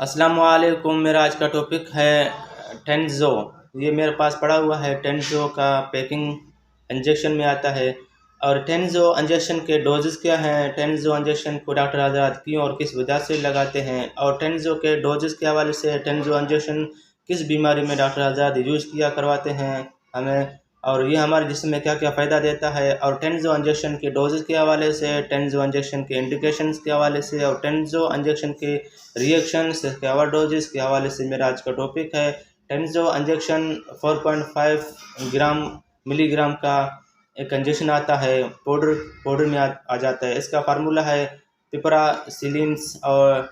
अस्सलाम वालेकुम। मेरा आज का टॉपिक है टेंजो। ये मेरे पास पड़ा हुआ है। टेंजो का पैकिंग इंजेक्शन में आता है। और टेंजो इंजेक्शन के डोजेस क्या हैं, टेंजो इंजेक्शन को डॉक्टर आज़ाद क्यों और किस वजह से लगाते हैं, और टेंजो के डोजेस के हवाले से टेंजो इंजेक्शन किस बीमारी में डॉक्टर आज़ाद यूज़ किया करवाते हैं हमें, और ये हमारे जिस्म में क्या क्या फ़ायदा देता है, और टेंजो इंजेक्शन के डोजेस के हवाले से, टेंजो इंजेक्शन के इंडिकेशंस के हवाले से, और टेंजो इंजेक्शन के रिएक्शंस इसके ओवरडोजेस के हवाले से मेरा आज का टॉपिक है। टेंजो इंजेक्शन 4.5 ग्राम मिलीग्राम का एक इंजेक्शन आता है, पाउडर में आ जाता है। इसका फार्मूला है पिपरासिलिन्स और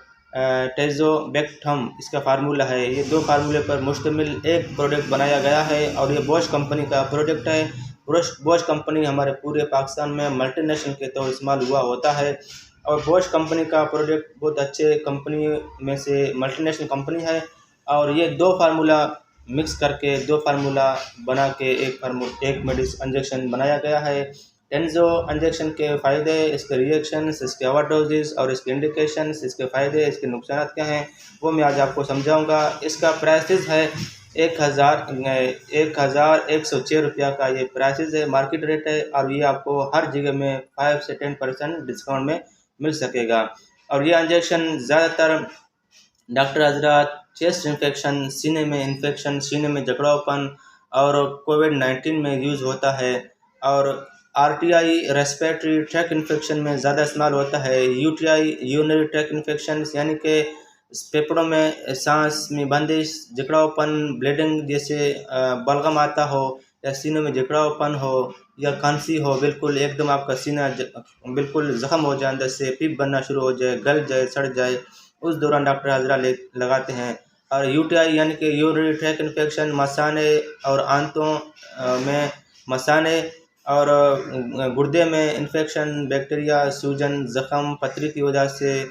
टेज़ोबेक्टम, इसका फार्मूला है। ये दो फार्मूले पर मुश्तमिल एक प्रोडक्ट बनाया गया है और ये बॉश कंपनी का प्रोडक्ट है। बॉश कंपनी हमारे पूरे पाकिस्तान में मल्टीनेशनल के तौर इस्तेमाल हुआ होता है, और बॉश कंपनी का प्रोडक्ट बहुत अच्छे कंपनी में से मल्टीनेशनल कंपनी है। और ये दो फार्मूला मिक्स करके, दो फार्मूला बना के एक मेडिसिन इंजेक्शन बनाया गया है। टेंजो इंजेक्शन के फ़ायदे, इसके रिएक्शंस, इसके ओवरडोजेस और इसके इंडिकेशंस, इसके फ़ायदे, इसके नुकसान क्या हैं, वो मैं आज आपको समझाऊंगा। इसका प्राइसेस है 1106 रुपया का ये प्राइसेस है, मार्केट रेट है। और ये आपको हर जगह में 5 से 10% डिस्काउंट में मिल सकेगा। और ये इंजेक्शन ज़्यादातर डॉक्टर हजरात चेस्ट इन्फेक्शन, सीने में इन्फेक्शन, सीने में जकड़ापन और कोविड-19 में यूज़ होता है। और आरटीआई रेस्पिरेटरी ट्रैक इन्फेक्शन में ज़्यादा इस्तेमाल होता है। यूटीआई यूरिनरी ट्रैक इन्फेक्शन यानी कि फेफड़ों में सांस में बंदिश, जकड़ापन, ब्लीडिंग जैसे बलगम आता हो, या सीने में जकड़ापन हो, या खांसी हो, बिल्कुल एकदम आपका सीना बिल्कुल ज़ख्म हो जाए, अंदर से पीप बनना शुरू हो जाए, गल जाए, सड़ जाए, उस दौरान डॉक्टर हजरा लगाते हैं। और यूटीआई यानी कि यूरिनरी ट्रैक इन्फेक्शन, मसाने और आंतों में मसाने और गुर्दे में इन्फेक्शन, बैक्टीरिया, सूजन, ज़ख़म, पथरी की वजह से,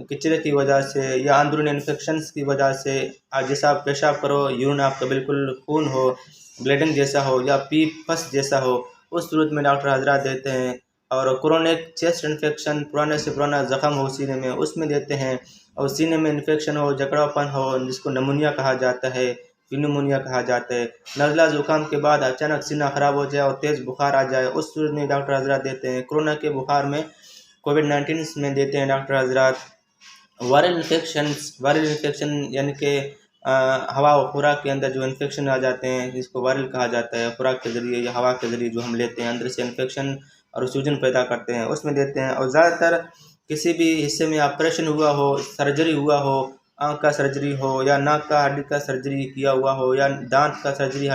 किचरे की वजह से, या अंदरूनी इन्फेक्शंस की वजह से, जैसा आप पेशाब करो, यूरिन आपका बिल्कुल खून हो, ब्लीडिंग जैसा हो, या पीप पस जैसा हो, उस सूरत में डॉक्टर हजरा देते हैं। और क्रोनिक चेस्ट इन्फेक्शन, पुराने से पुराना ज़ख़म हो सीने में, उसमें देते हैं। और सीने में इन्फेक्शन हो, जकड़ापन हो, जिसको नमूनिया कहा जाता है, न्यूमोनिया कहा जाता है, नज़ला ज़ुकाम के बाद अचानक सीना ख़राब हो जाए और तेज़ बुखार आ जाए, उस सूरत में डॉक्टर हजरात देते हैं। कोरोना के बुखार में, कोविड-19 में देते हैं डॉक्टर हजरात। वायरल इन्फेक्शन यानी कि हवा और खुराक के अंदर जो इन्फेक्शन आ जाते हैं, जिसको वायरल कहा जाता है, खुराक के ज़रिए या हवा के ज़रिए जो हम लेते हैं, अंदर से इन्फेक्शन और सूजन पैदा करते हैं, उसमें देते हैं। और ज़्यादातर किसी भी हिस्से में ऑपरेशन हुआ हो, सर्जरी हुआ हो, आँख का सर्जरी हो, या नाक का हड्डी का सर्जरी किया हुआ हो, या दांत का सर्जरी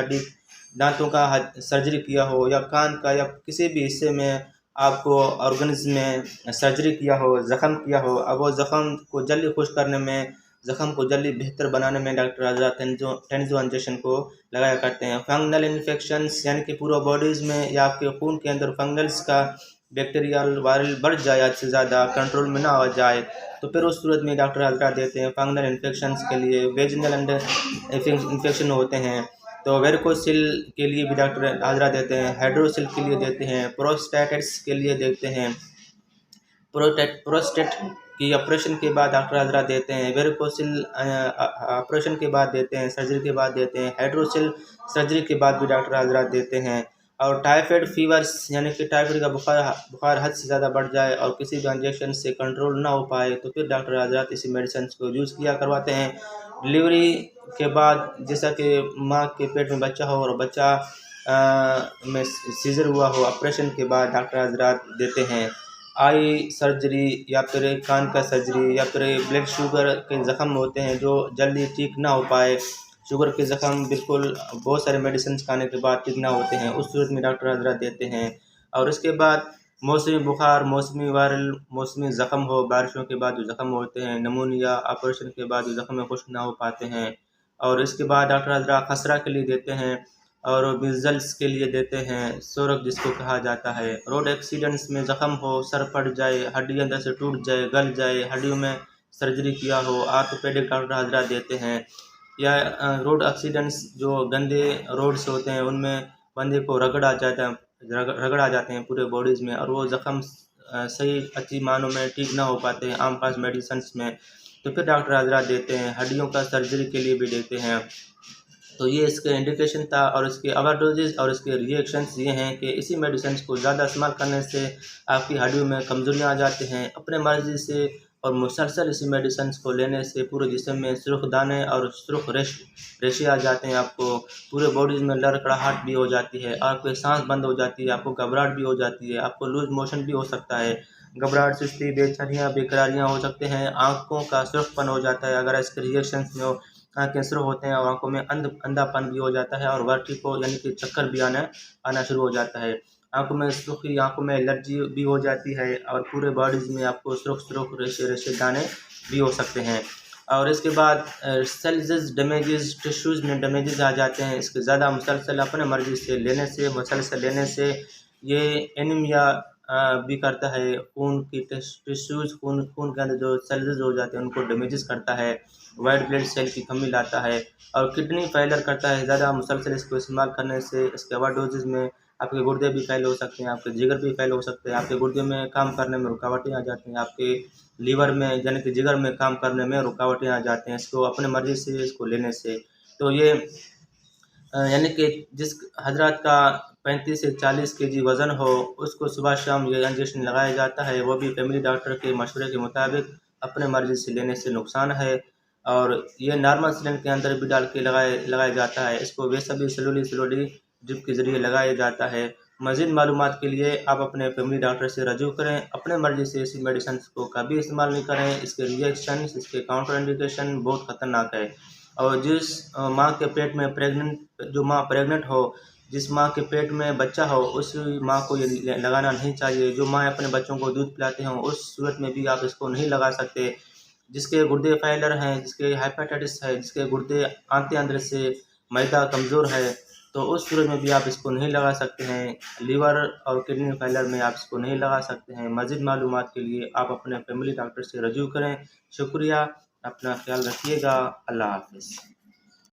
दांतों का सर्जरी किया हो, या कान का, या किसी भी हिस्से में आपको ऑर्गन्स में सर्जरी किया हो, ज़ख़म किया हो, अब वो ज़ख़म को जल्दी खुश करने में, ज़ख़म को जल्दी बेहतर बनाने में डॉक्टर हजरात टेंजो इंजेक्शन को लगाया करते हैं। फंगल इन्फेक्शंस यानी कि पूरा बॉडीज़ में या आपके खून के अंदर फंगल्स का बैक्टीरियल वायरल बढ़ जाए, हद से ज़्यादा कंट्रोल में ना आ जाए, तो फिर उस सूरत में डॉक्टर हजरात देते हैं। फंगल इन्फेक्शंस के लिए वेजिनल इन्फेक्शन होते हैं, तो वेरिकोसिल के लिए भी डॉक्टर हजरात देते हैं, हाइड्रोसिल के लिए देते हैं, प्रोस्टेटिस के लिए देते हैं, प्रोस्टेट की ऑपरेशन के बाद डॉक्टर हजरात देते हैं, वेरिकोसिल ऑपरेशन के बाद देते हैं, सर्जरी के बाद देते हैं, हाइड्रोसिल सर्जरी के बाद भी डॉक्टर हजरात देते हैं। और टाइफाइड फीवर्स यानी कि टाइफाइड का बुखार हद से ज़्यादा बढ़ जाए और किसी भी इंजेक्शन से कंट्रोल ना हो पाए, तो फिर डॉक्टर हजरात इसी मेडिसिन को यूज़ किया करवाते हैं। डिलीवरी के बाद, जैसा कि माँ के पेट में बच्चा हो और बच्चा में सीजर हुआ हो, ऑपरेशन के बाद डॉक्टर हजरात देते हैं। आई सर्जरी, या फिर कान का सर्जरी, या फिर ब्लड शुगर के ज़ख़म होते हैं जो जल्दी ठीक ना हो पाए, शुगर के ज़ख़म बिल्कुल बहुत सारे मेडिसिन खाने के बाद ठीक ना होते हैं, उस सूरत में डॉक्टर हजरात देते हैं। और उसके बाद मौसमी बुखार, मौसमी वायरल, मौसमी ज़ख़म हो, बारिशों के बाद जो ज़ख़म होते हैं, नमूनिया, ऑपरेशन के बाद जो ज़ख़म खुश ना हो पाते हैं, और इसके बाद डॉक्टर हजरात खसरा के लिए देते हैं, और मिज़ल्स के लिए देते हैं, सोरक जिसको कहा जाता है। रोड एक्सीडेंट्स में ज़ख़म हो, सर फट जाए, हड्डी अंदर से टूट जाए, गल जाए, हड्डियों में सर्जरी किया हो, आर्थोपेडिक डॉक्टर हजरात देते हैं। या रोड एक्सीडेंट्स जो गंदे रोड्स होते हैं, उनमें बंदे को रगड़ आ जाते हैं पूरे बॉडीज़ में, और वो ज़ख़म सही अच्छी मानों में ठीक ना हो पाते हैं आम खास मेडिसिन्स में, तो फिर डॉक्टर हजरात देते हैं, हड्डियों का सर्जरी के लिए भी देते हैं। तो ये इसके इंडिकेशन था और इसके ओवरडोजेज़ और इसके रिएक्शंस ये हैं कि इसी मेडिसिन को ज़्यादा इस्तेमाल करने से आपकी हड्डियों में कमज़ोरियाँ आ जाती हैं। अपने मर्ज़ी से और मुसलसल इसी मेडिसिन को लेने से पूरे जिस्म में सुर्ख दाने और सुर्ख रेशे आ जाते हैं। आपको पूरे बॉडीज़ में लड़खड़ाहट भी हो जाती है, आपकी सांस बंद हो जाती है, आपको घबराहट भी हो जाती है, आपको लूज मोशन भी हो सकता है। घबराहट, सुस्ती, बेचैनियाँ, बेकरारियाँ हो सकते हैं, आँखों का सुर्खपन हो जाता है अगर इसके रिएक्शंस में हो, आँखें सुर्ख होते हैं और आँखों में अंधापन भी हो जाता है और वर्टिगो यानी कि चक्कर भी आना शुरू हो जाता है। आँखों में सुर्खी, आँखों में एलर्जी भी हो जाती है और पूरे बॉडीज़ में आपको सुर्ख रेशे दाने भी हो सकते हैं। और इसके बाद सेल्स डैमेजेस, टिश्यूज़ में डैमेजेस आ जाते हैं। इसके ज़्यादा मुसलसल अपने मर्ज़ी से लेने से ये एनीमिया भी करता है। खून की टिश्यूज़, खून के अंदर जो सेल्स हो जाते हैं उनको डैमेजेस करता है, वाइट ब्लड सेल की कमी लाता है और किडनी फेलियर करता है। ज़्यादा मुसलसल इसको इस्तेमाल करने से इसके ओवरडोजेज़ में आपके गुर्दे भी फेल हो सकते हैं, आपके जिगर भी फेल हो सकते हैं, आपके गुर्दे में काम करने में रुकावटें आ जाती हैं, आपके लीवर में यानी कि जिगर में काम करने में रुकावटें आ जाते हैं इसको अपने मर्ज़ी से इसको लेने से। तो ये यानी कि जिस हज़रात का 35 से 40 केजी वज़न हो उसको सुबह-शाम ये इंजेक्शन लगाया जाता है, वो भी फैमिली डॉक्टर के मशवरे के मुताबिक अपने मर्ज़ी से लेने से नुकसान है। और ये नॉर्मल सिलेंडर के अंदर भी डाल के लगाया जाता है। इसको वैसा भी स्लोली ड्रिप के ज़रिए लगाया जाता है। मज़ीद मालूमात के लिए आप अपने फैमिली डॉक्टर से रजू करें। अपने मर्ज़ी से इसी मेडिसिन्स को कभी इस्तेमाल नहीं करें। इसके रिएक्शंस, इसके काउंटर इंडिकेशन बहुत ख़तरनाक है। और जिस माँ के पेट में जो माँ प्रेग्नेंट हो, जिस माँ के पेट में बच्चा हो, उस माँ को ये लगाना नहीं चाहिए। जो माँ अपने बच्चों को दूध पिलाते हों, उस सूरत में भी आप इसको नहीं लगा सकते। जिसके गुर्दे फेलियर हैं, जिसके हेपेटाइटिस है, जिसके गुर्दे आंते अंदर से मैदा कमज़ोर है, तो उस सूरत में भी आप इसको नहीं लगा सकते हैं। लीवर और किडनी फेलियर में आप इसको नहीं लगा सकते हैं। मज़ीद मालूमात के लिए आप अपने फैमिली डॉक्टर से रजू करें। शुक्रिया, अपना ख्याल रखिएगा। अल्लाह हाफ़िज़।